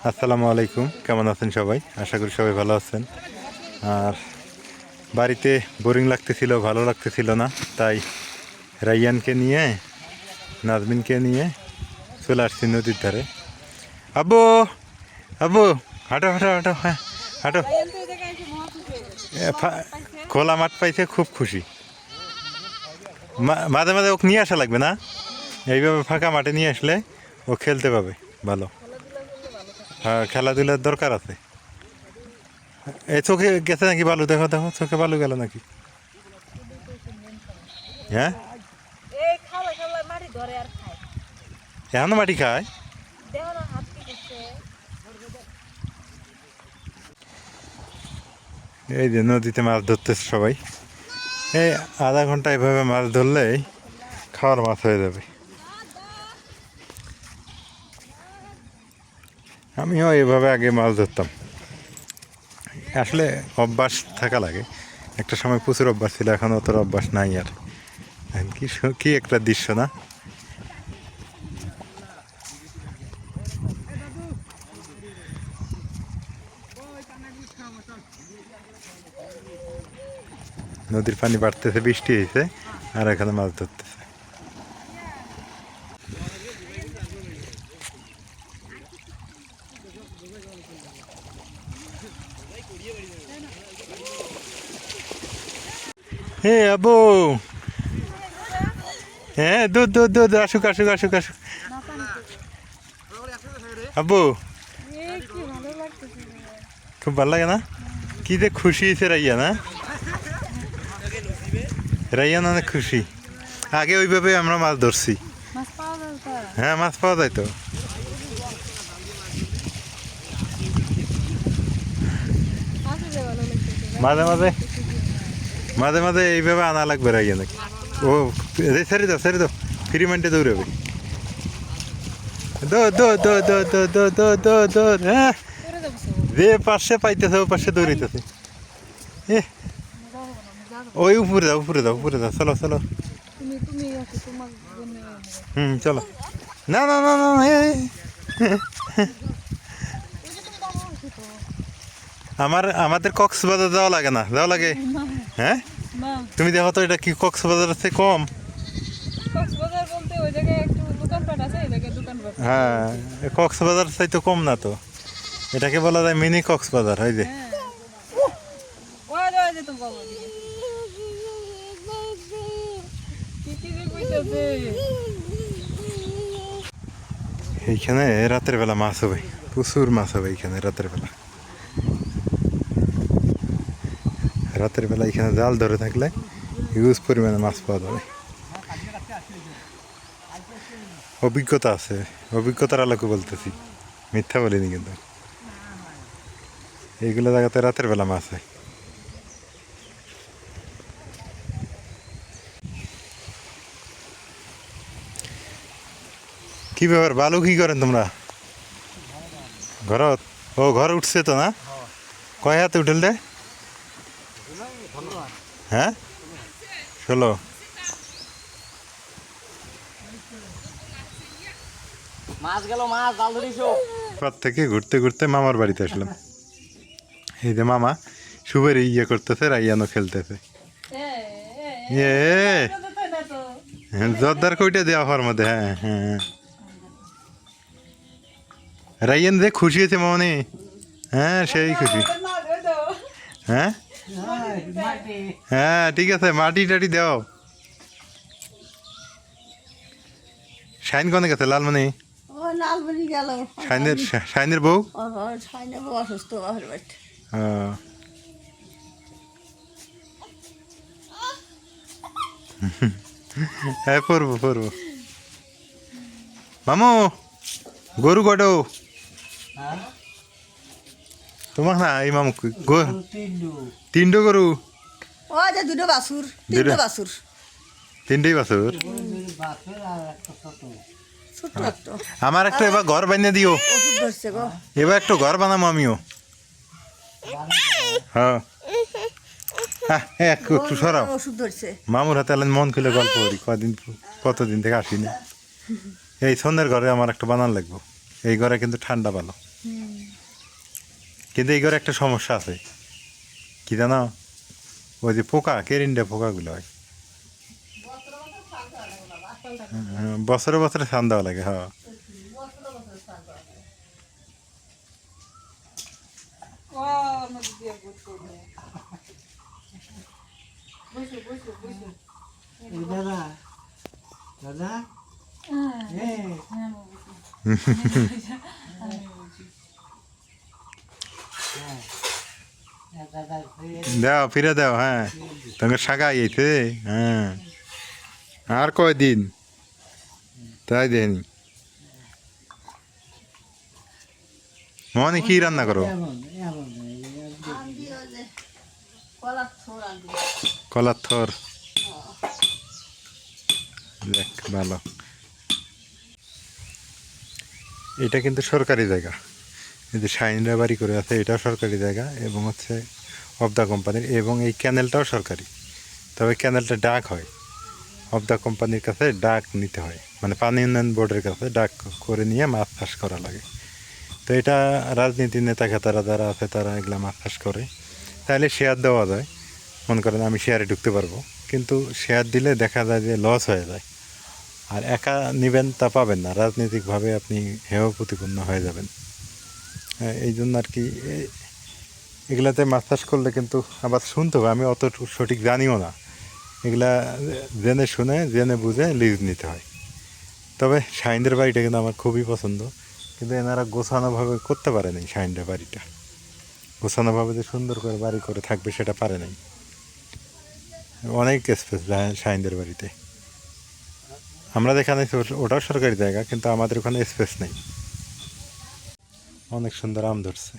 আসসালামু আলাইকুম, কেমন আছেন সবাই? আশা করি সবাই ভালো আছেন। আর বাড়িতে বোরিং লাগতেছিল, ভালো লাগতেছিল না, তাই রাইয়ানকে নিয়ে নাজমিনকে নিয়ে চলে আসছি নদীর ধারে। আব্বু, আব্বু, হাঁটো হাঁটো হাঁটো, হ্যাঁ হাঁটো। খোলা মাঠ পাইছে, খুব খুশি। মাঝে মাঝে ওকে নিয়ে আসা লাগবে না, এইভাবে ফাঁকা মাঠে নিয়ে আসলে ও খেলতে পাবে ভালো। হ্যাঁ, খেলাধুলার দরকার আছে। এই চোখে গেছে নাকি বালু? দেখো দেখো, চোখে বালু গেল নাকি? হ্যাঁ, এখনো মাটি খায়। এই যে নদীতে মাছ ধরতেছে সবাই। এই আধা ঘন্টা এভাবে মাছ ধরলেই খাওয়ার মাছ হয়ে যাবে। আমিও এভাবে আগে মাছ ধরতাম, আসলে অভ্যাস থাকা লাগে। একটা সময় প্রচুর অভ্যাস ছিল, এখন অত অভ্যাস নাই আর। কি কি একটা দৃশ্য না? নদীর পানি বাড়তেছে, বৃষ্টি হয়েছে, আর এখানে মাছ ধরতেছে। হে আবু, হ্যাঁ দুধ দুধ দুধ, আসুক আসুক আসুক আসুক। আব্বু, খুব ভালো লাগে না? কি যে খুশি হয়েছে রাইয়া, না? রাইয়ান অনেক খুশি। আগে ওইভাবে আমরা মাছ ধরছি। হ্যাঁ, মাছ পাওয়া যায় তো। মাঝে মাঝে মাঝে মাঝে এইভাবে আনা লাগবে রাইয়া নাকি। ও ছেড়ে দাও, ছেড়ে দাও, ফ্রি মাইন্ডে দৌড়াবে। দৌড় দৌড় দৌড় দৌড় দৌড় দৌড় দৌড় দৌড়, হ্যাঁ, যে পাশে পাইতেছে ও পাশে দৌড়িতেছে। ওই উপরে দাও, উপরে দাও, উপরে দাও, চলো চলো। চলো। না না না না, আমাদের কক্সবাজার যাওয়া লাগে না, যাওয়া লাগে। হ্যাঁ, তুমি দেখো তো, এটা কি কক্সবাজার আছে কম? হ্যাঁ, কক্সবাজার চাইতে কম না তো, এটাকে বলা যায় মিনি কক্সবাজার। ওই যে এইখানে রাতের বেলা মাছ হবে, প্রচুর মাছ হবে এইখানে রাতের বেলা। রাতের বেলা এখানে জাল ধরে থাকলে হিউজ পরিমাণে মাছ পাওয়া যাবে। অভিজ্ঞতা আছে, অভিজ্ঞতার আলোকে বলতেছি, মিথ্যা বলিনি কিন্তু। এইগুলো জায়গাতে রাতের বেলা মাছ হয়। কি ব্যাপার, বালু কি করেন তোমরা ঘরত? ও, ঘর উঠছে তো না? কয় হাতে উঠেল রে? হ্যাঁ, 16। থেকে ঘুরতে ঘুরতে মামার বাড়িতে আসলাম। এই যে মামা শুভের ইয়ে করতেছে, রাইয়ানো খেলতেছে। জর্দার কইটা দেওয়া হওয়ার মধ্যে। হ্যাঁ হ্যাঁ, রাইয়ান যে খুশি হয়েছে মামনি। হ্যাঁ, সেই খুশি। হ্যাঁ হ্যাঁ, ঠিক আছে, মাটি টাটি দাও। শাইন কোনে গেছে? লালমণি শাইনের বউ অসুস্থ। হ্যাঁ, পড়বো পড়বো। মামু, গরু কটো তোমার? না, এই মামু তিনটো গরু, দুটো বাছুর, তিনটেই বাছুর। আমার একটা এবার ঘর বানিয়ে দিও, এবার একটু ঘর বানাবো আমিও। হ্যাঁ, একটু সরাও। মামুর হাতে মন খুলে গল্প করি, কতদিন থেকে আসিনি। এই সন্ধ্যের ঘরে আমার একটা বানান লাগবো, এই ঘরে কিন্তু ঠান্ডা ভালো। কিন্তু এই ঘরে একটা সমস্যা আছে, কি জানো? ওই যে পোকা, কেরিন্ডা পোকাগুলো হয়। বছরে বছরে স্নান দেওয়া লাগে, হ্যাঁ। দাদা দাদা দাও, ফিরে দাও, হ্যাঁ। তোমাকে শাখাই এইছে, হ্যাঁ। আর কয়দিন তাই দেয়নি। মনে কি রান্না করো? আনদি ওই যে কলার থোর আনদি। কলার থর, দেখ ভালো। এটা কিন্তু সরকারি জায়গা, এই যে শাহিনরা বাড়ি করে আছে এটাও সরকারি জায়গা, এবং হচ্ছে অফ দ্য কোম্পানির, এবং এই ক্যানেলটাও সরকারি। তবে ক্যানেলটা ডাক হয়, অফ দ্য কোম্পানির কাছে ডাক নিতে হয়, মানে পানি উন্নয়ন বোর্ডের কাছে ডাক করে নিয়ে মাছ চাষ করা লাগে। তো এটা রাজনীতি নেতা খেতারা যারা আছে তারা এগুলা মাছ চাষ করে, তাহলে শেয়ার দেওয়া যায়। মনে করেন আমি শেয়ারে ঢুকতে পারবো, কিন্তু শেয়ার দিলে দেখা যায় যে লস হয়ে যায়, আর একা নেবেন তা পাবেন না, রাজনৈতিকভাবে আপনি হেয় প্রতিপন্ন হয়ে যাবেন। এই জন্য আর কি এগুলাতে মাছ চাষ করলে কিন্তু আবার শুনতে হবে, আমি অত সঠিক জানিও না, এগুলা জেনে শুনে জেনে বুঝে লিজ নিতে হয়। তবে শাহিনদের বাড়িটা কিন্তু আমার খুবই পছন্দ, কিন্তু এনারা গোছানোভাবে করতে পারে নাই। শাহিনদের বাড়িটা গোছানোভাবে যে সুন্দর করে বাড়ি করে থাকবে সেটা পারে নাই। অনেক স্পেস শাহিনদের বাড়িতে। আমরা যেখানে ওটাও সরকারি জায়গা, কিন্তু আমাদের ওখানে স্পেস নেই। অনেক সুন্দর আম ধরছে,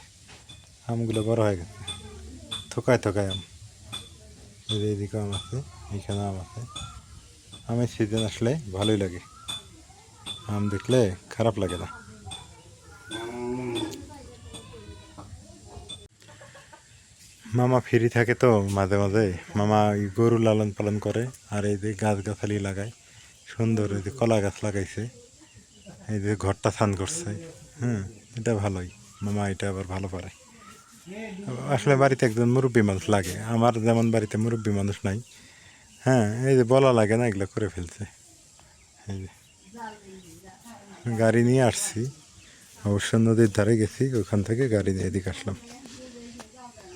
আমগুলো বড় হয়ে গেছে, থোকায় থোকায় আম। এদিকে আম আছে, এইখানে আম আছে। আমের সিজন আসলে ভালোই লাগে, আম দেখলে খারাপ লাগে না। মামা ফ্রি থাকে তো মাঝে মাঝে, মামা গরু লালন পালন করে, আর এই যে গাছগাছালি লাগায় সুন্দর, এই যে কলা গাছ লাগাইছে, এই যে ঘরটা স্নান করছে, হ্যাঁ, এটা ভালোই। মামা এটা আবার ভালো পারে। আসলে বাড়িতে একজন মুরব্বী মানুষ লাগে, আমার যেমন বাড়িতে মুরব্বী মানুষ নাই, হ্যাঁ, এই যে বলা লাগে না, এগুলো করে ফেলছে। এই যে গাড়ি নিয়ে আসছি, অবশ্য নদীর ধারে গেছি, ওখান থেকে গাড়ি নিয়ে এদিকে আসলাম।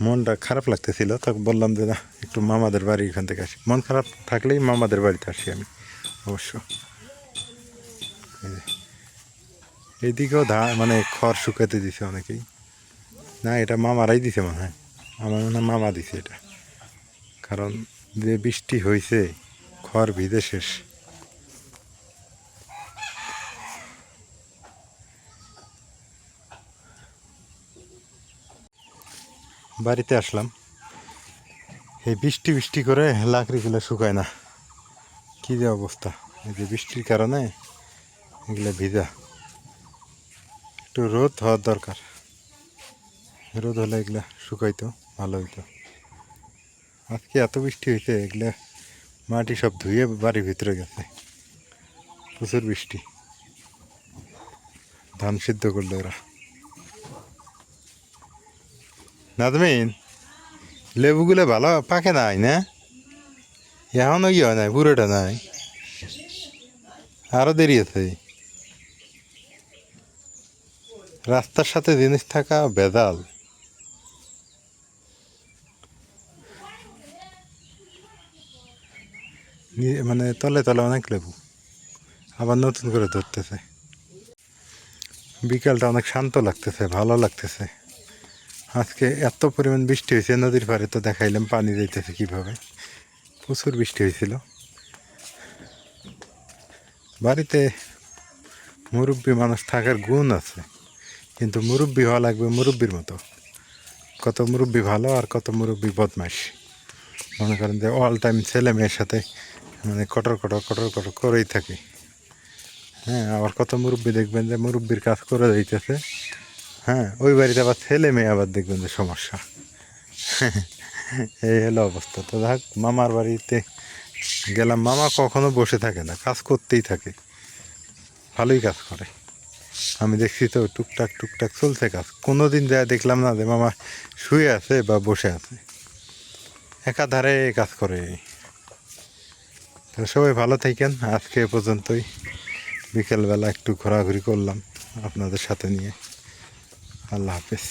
মনটা খারাপ লাগতেছিল, তখন বললাম যে না, একটু মামাদের বাড়ি এখান থেকে আসি। মন খারাপ থাকলেই মামাদের বাড়িতে আসি আমি অবশ্য। এইদিকেও মানে খড় শুকাতে দিছে অনেকেই। না, এটা মামারাই দিছে মনে হয়, আমার মনে হয় মামা দিছে এটা, কারণ যে বৃষ্টি হয়েছে খড় ভিজে শেষ। বাড়িতে আসলাম, এই বৃষ্টি বৃষ্টি করে লাকড়িগুলো শুকায় না, কী যে অবস্থা। এই যে বৃষ্টির কারণে এগুলো ভিজা, একটু রোদ হওয়ার দরকার, রোদ হলে এগুলা শুকাইতো ভালো হইতো। আজকে এত বৃষ্টি হয়েছে, এগুলা মাটি সব ধুয়ে বাড়ির ভিতরে গেছে, প্রচুর বৃষ্টি। ধান সিদ্ধ করলো ওরা। নাজমিন, লেবুগুলো ভালো পাকে নাই না, এখনও ইয়ে হয় নাই, পুরোটা নাই, আরও দেরি আছে। রাস্তার সাথে জিনিস থাকা বেজাল। মানে তলে তলে অনেক লেবু, আবার নতুন করে ধরতেছে। বিকালটা অনেক শান্ত লাগতেছে, ভালো লাগতেছে। আজকে এত পরিমাণ বৃষ্টি হয়েছে, নদীর পাড়ে তো দেখাইলাম পানি যাইতেছে কীভাবে, প্রচুর বৃষ্টি হয়েছিল। বাড়িতে মুরব্বী মানুষ থাকার গুণ আছে, কিন্তু মুরব্বী হওয়া লাগবে মুরব্বীর মতো। কত মুরব্বী ভালো আর কত মুরব্বী বদমাইশ, মনে করেন যে অল টাইম ছেলে মেয়ের সাথে মানে কটর কটর কটর কটর করেই থাকে। হ্যাঁ, আবার কত মুরব্বী দেখবেন যে মুরব্বীর কাজ করে যাইতেছে, হ্যাঁ, ওই বাড়িতে আবার ছেলে মেয়ে আবার দেখবেন যে সমস্যা। এই হলো অবস্থা। তো দেখ, মামার বাড়িতে গেলাম, মামা কখনো বসে থাকে না, কাজ করতেই থাকে, ভালোই কাজ করে। আমি দেখছি তো টুকটাক টুকটাক চলছে কাজ, কোনো দিন যা দেখলাম না যে মামা শুয়ে আছে বা বসে আছে, একাধারে কাজ করে। তো সবাই ভালো থাকেন, আজকে এ পর্যন্তই। বিকেলবেলা একটু ঘোরাঘুরি করলাম আপনাদের সাথে নিয়ে। আল্লাহ হাফেজ।